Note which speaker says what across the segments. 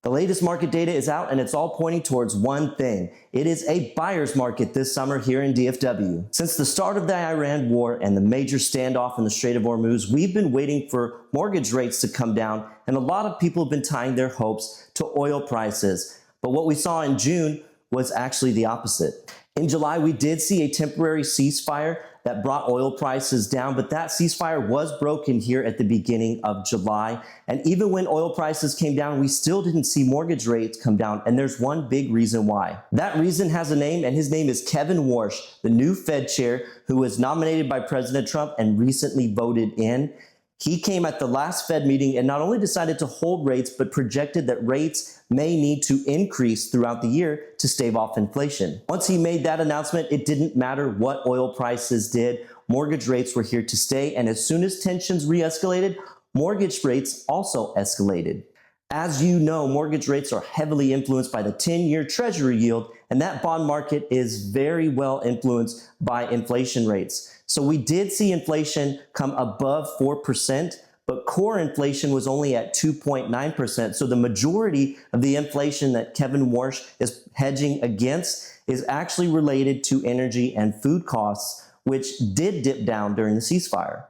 Speaker 1: The latest market data is out and it's all pointing towards one thing. It is a buyer's market this summer here in DFW. Since the start of the Iran war and the major standoff in the Strait of Hormuz, we've been waiting for mortgage rates to come down, and a lot of people have been tying their hopes to oil prices. But what we saw in June was actually the opposite. In July, we did see a temporary ceasefire that brought oil prices down, but that ceasefire was broken here at the beginning of July. And even when oil prices came down, we still didn't see mortgage rates come down. And there's one big reason why. That reason has a name, and his name is Kevin Warsh, the new Fed chair who was nominated by President Trump and recently voted in. He came at the last Fed meeting and not only decided to hold rates, but projected that rates may need to increase throughout the year to stave off inflation. Once he made that announcement, it didn't matter what oil prices did. Mortgage rates were here to stay, and as soon as tensions re-escalated, mortgage rates also escalated. As you know, mortgage rates are heavily influenced by the 10-year Treasury yield, and that bond market is very well influenced by inflation rates. So we did see inflation come above 4%, but core inflation was only at 2.9%. So the majority of the inflation that Kevin Warsh is hedging against is actually related to energy and food costs, which did dip down during the ceasefire.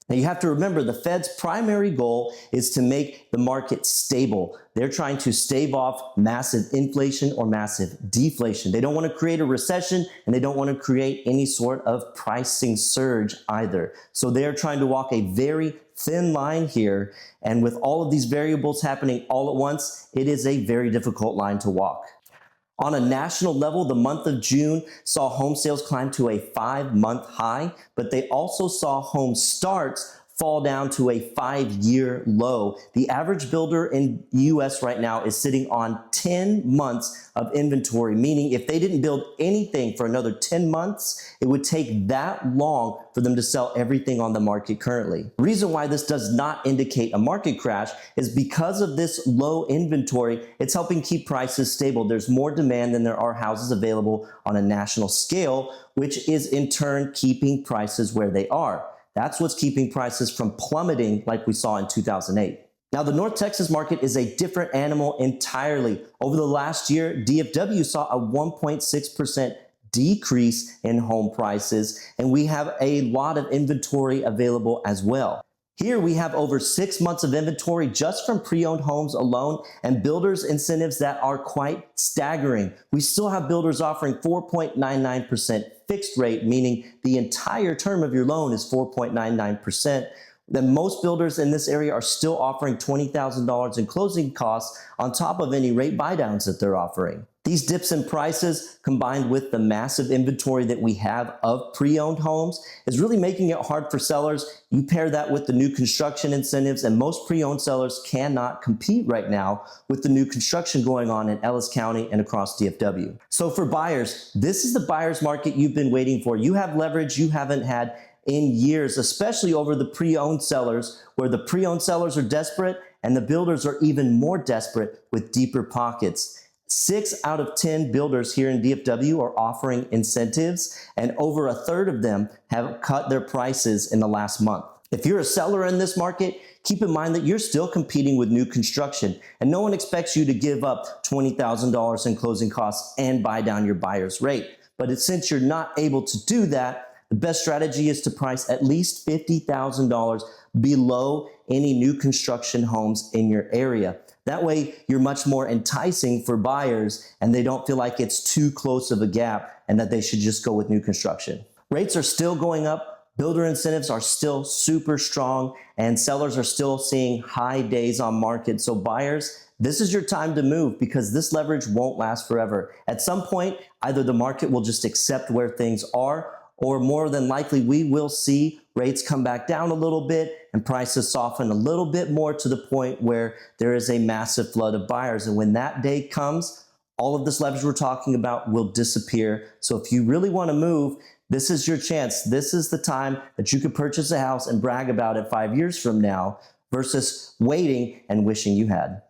Speaker 1: Now you have to remember, the Fed's primary goal is to make the market stable. They're trying to stave off massive inflation or massive deflation. They don't want to create a recession, and they don't want to create any sort of pricing surge either. So they're trying to walk a very thin line here. And with all of these variables happening all at once, it is a very difficult line to walk. On a national level, the month of June saw home sales climb to a 5-month high, but they also saw home starts fall down to a 5-year low. The average builder in the US right now is sitting on 10 months of inventory, meaning if they didn't build anything for another 10 months, it would take that long for them to sell everything on the market currently. The reason why this does not indicate a market crash is because of this low inventory. It's helping keep prices stable. There's more demand than there are houses available on a national scale, which is in turn keeping prices where they are. That's what's keeping prices from plummeting like we saw in 2008. Now, the North Texas market is a different animal entirely. Over the last year, DFW saw a 1.6% decrease in home prices, and we have a lot of inventory available as well. Here we have over 6 months of inventory just from pre-owned homes alone, and builders incentives that are quite staggering. We still have builders offering 4.99% fixed rate, meaning the entire term of your loan is 4.99%. Then most builders in this area are still offering $20,000 in closing costs on top of any rate buydowns that they're offering. These dips in prices, combined with the massive inventory that we have of pre-owned homes, is really making it hard for sellers. You pair that with the new construction incentives, and most pre-owned sellers cannot compete right now with the new construction going on in Ellis County and across DFW. So for buyers, this is the buyer's market you've been waiting for. You have leverage you haven't had in years, especially over the pre-owned sellers, where the pre-owned sellers are desperate and the builders are even more desperate with deeper pockets. 6 out of 10 builders here in DFW are offering incentives, and over a third of them have cut their prices in the last month. If you're a seller in this market, keep in mind that you're still competing with new construction, and no one expects you to give up $20,000 in closing costs and buy down your buyer's rate. But since you're not able to do that, the best strategy is to price at least $50,000 below any new construction homes in your area. That way, you're much more enticing for buyers, and they don't feel like it's too close of a gap and that they should just go with new construction. Rates are still going up, builder incentives are still super strong, and sellers are still seeing high days on market. So buyers, this is your time to move, because this leverage won't last forever. At some point, either the market will just accept where things are, or more than likely, we will see rates come back down a little bit and prices soften a little bit more to the point where there is a massive flood of buyers. And when that day comes, all of this leverage we're talking about will disappear. So if you really want to move, this is your chance. This is the time that you could purchase a house and brag about it 5 years from now versus waiting and wishing you had.